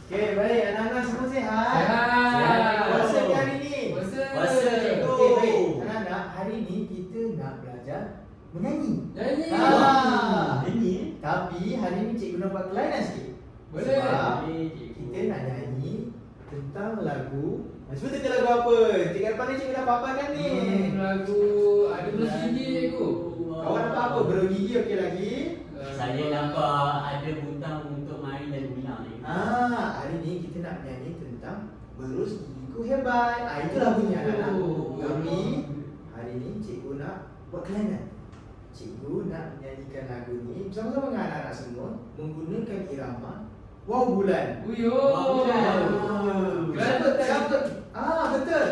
Okey, baik. Anak-anak semua sihat? Sihat. Puasa ke hari ni? Puasa. Okey, baik. Anak-anak, hari ni kita nak belajar menyanyi. Nyanyi. Nyanyi? Tapi hari ni cikgu nak buat kelainan sikit. Boleh. Sebab Boleh, cikgu. kita nak nyanyi tentang lagu. Sebut tentang lagu apa? Cikgu depan ni cikgu dah paparkan ni. Lagu ada belum gigi cikgu. Kawan nampak apa? Beruk gigi okey lagi? Saya nampak ada butang untuk main dan ulang ni. Hari ni kita nak menyanyi tentang berus gigiku hebat. Itu lagunya anak-anak. Tapi hari ni cikgu nak buat kelainan. Cikgu nak menyanyikan lagu ni bersama-sama dengan anak-anak semua menggunakan irama Wow Bulan. Uyo. Wow Bulan. Siapa? Betul.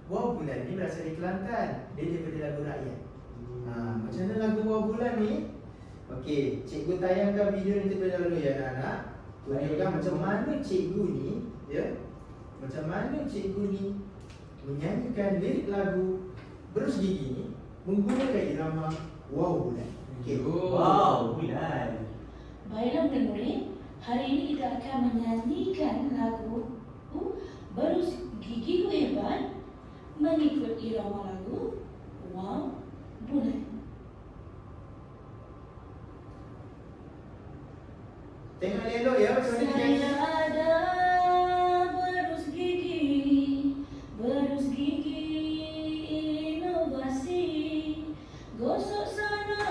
Wow Bulan ni berasal dari Kelantan. Dia daripada lagu rakyat. Macam mana lagu Wow Bulan ni? Okey, cikgu tayangkan video ni terlebih dahulu ya anak-anak. Tunjukkan macam mana cikgu ni, ya. Macam mana cikgu ni menyanyikan lirik lagu Berus Gigi ni menggunakan irama Wow Bulan. Okey. Wow, bulan. Baiklah murid-murid, hari ini kita akan menyanyikan lagu Berus Gigiku Hebat mengikut irama lagu Wow Bulan. Tengok elok ya macam mana dia nyanyi. Saya ada berus gigi inovasi, gosok sana,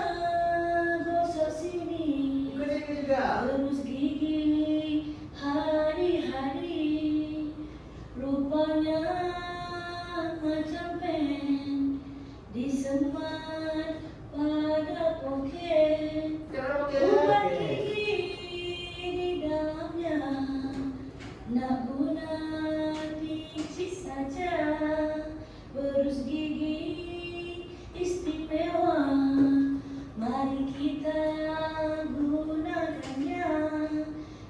gosok sini, Ikut cikgu juga. berus gigi hari-hari, rupanya macam pen disemat pada poket. Kenapa okey? Ubat Okey. gigi di dalamnya nak guna picit saja. Berus gigi istimewa, mari kita gunakannya.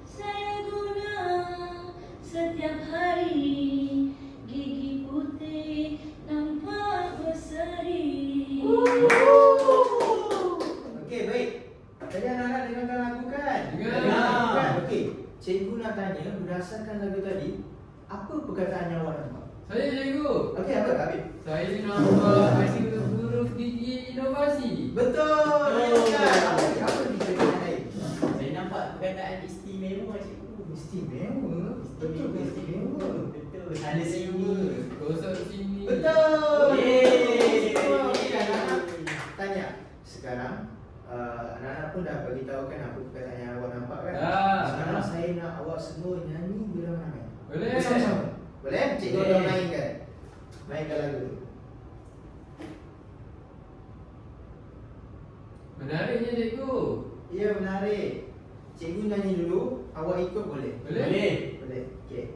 Saya guna setiap hari, gigi putih nampak berseri. Okey, baik. Tadi anak-anak dengarkan lagu kan? Dengar. Kan? Okey. Cikgu nak tanya berdasarkan lagu tadi, apa perkataan yang awak nampak? Saya cikgu. Okey, apa Habib? Saya nampak ada huruf gigi inovasi. Betul. Oh. Kan? Apa ni perkataan lain? Saya nampak perkataan istimewa, cikgu. Istimewa. Betul ke istimewa? Betul. Sana sini. Gosok sini. Betul. Yeay. Istimewa. Okey, anak-anak tanya. Sekarang anak-anak pun dah bagi tahu kan apa perkataan yang awak nampak kan? Dah. Sekarang saya nak awak semua nyanyi beramai-ramai. Boleh. Bersama-sama. Boleh? Cikgu Boleh. akan mainkan. Mainkan lagu tu. Menariknya cikgu. Ya, menarik. Cikgu nyanyi dulu, awak ikut boleh? Boleh. Boleh. Okey.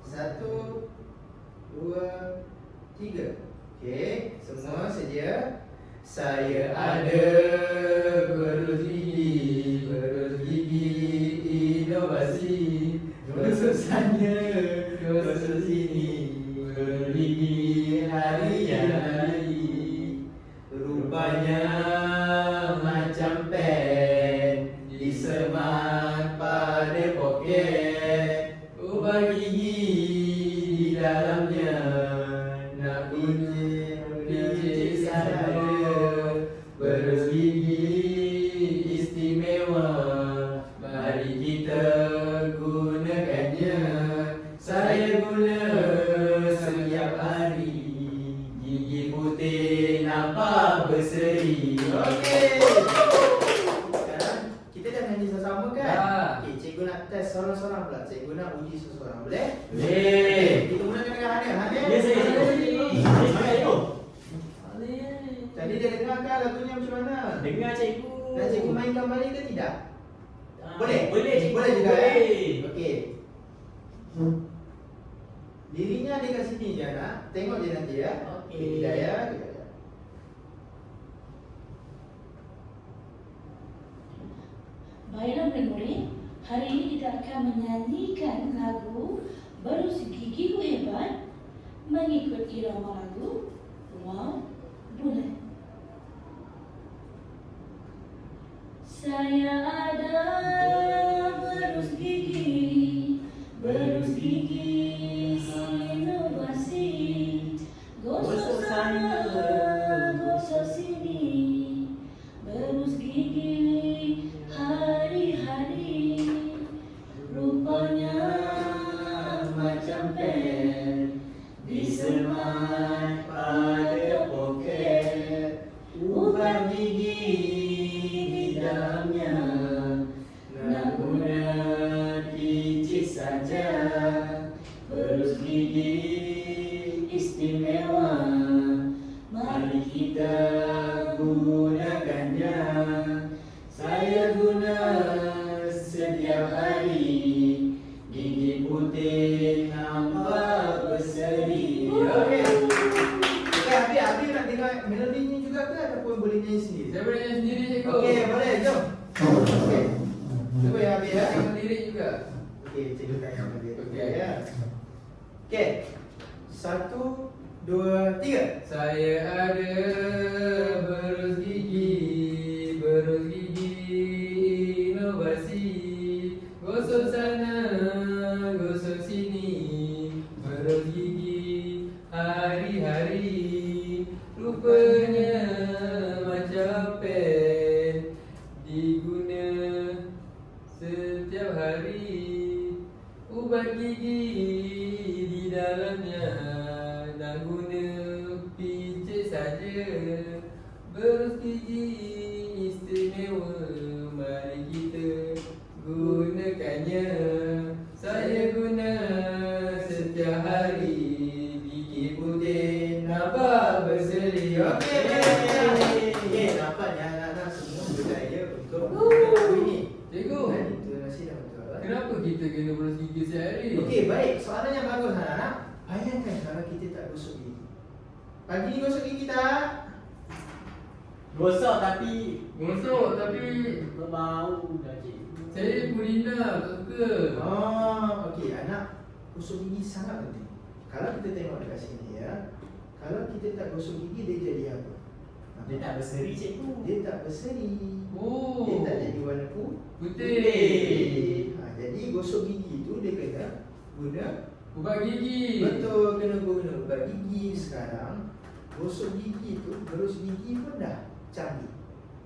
1 2 3. Okey, semua sedia. Saya ada berus gigi inovasi. Gosok sana, gosok sini, bergigi hari-hari. Rupanya macam pen disemat pada poket. Ubah gigi di dalamnya nak bunyi picit saja. Berus gigi istimewa, mari kita gunakannya. Saya guna setiap hari, gigi putih nampak berseri. Okey. Sekarang kita dah nyanyi sama-sama kan? Dah. Okey, cikgu nak test seorang-seorang pula. Cikgu nak uji seseorang. Boleh? Boleh. Kita mulakan dengan Hanif. Hanif. Ya, saya cikgu. Mana cikgu? Tadi dia dengar kan lagunya macam mana? Dengar cikgu. Nak cikgu mainkan balik ke tidak? Boleh? Boleh, cikgu. Boleh juga Boleh. Okey. Dirinya ada kat sini je nak. Tengok je nanti ya. Okey. Hidayah. Baiklah murid-murid, hari ini kita akan menyanyikan lagu Berus Gigiku Hebat mengikut irama lagu Wow Bulan. Saya ada berus gigi saja. Berus gigi istimewa, mari kita gunakannya. Saya guna setiap hari, gigi putih nampak berseri. Okey. Abi nak dengar melodinya juga ke ataupun boleh nyanyi sendiri? Saya boleh nyanyi sendiri cikgu. Okey, boleh. Jom. Okey. Cuba ya Abi ya. Dengan lirik juga. Okey, cikgu tanya pada dia. Okey. Ya. Okey. 1, 2, 3. Saya ada berus gigi inovasi. Gosok sana, gosok sini, berus gigi hari-hari. Rupanya macam pen, diguna setiap hari. Ubat gigi di dalamnya, nak guna pijit saja. Berus gigi istimewa, mari kita gunakannya. Saya guna setiap hari, gigi putih nampak berseri. Okey. Okey, nampaknya anak-anak semua berjaya untuk lagu ini. Cikgu, Dan itu nasi dah betul. kenapa kita kena berus gigi sehari? Okey, baik. Soalan yang bagus anak-anak. Bayangkan kalau kita tak gosok gigi. Pagi ni gosok gigi tak? Gosok tapi Gosok tapi berbau dah cikgu. saya purina tak suka. Okey, anak gosok gigi sangat penting. Kalau kita tengok dekat sini ya, kalau kita tak gosok gigi dia jadi apa? Dia tak berseri cikgu. Dia tak berseri. Oh, Dia tak jadi warna putih. Jadi gosok gigi tu dia kena guna Ubat gigi. betul, kena guna ubat gigi. Sekarang gosok gigi tu, berus gigi pun dah canggih.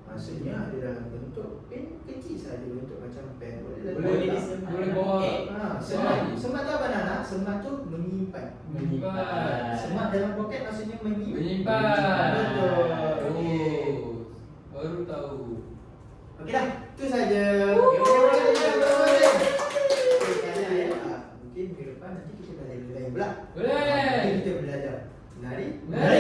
Maksudnya ada dalam bentuk pen kecil saja, bentuk macam pen. Boleh letak. disemat. Boleh bawa. Semat tu apa anak? Semat tu menyimpan. Menyimpan. Semat dalam poket maksudnya Menyimpan. Betul. Okey. Oh, baru tahu. Okey dah, itu saja. Okey, mungkin minggu depan nanti kita belajar benda lain pula. Boleh. Nanti kita belajar menari. Menari.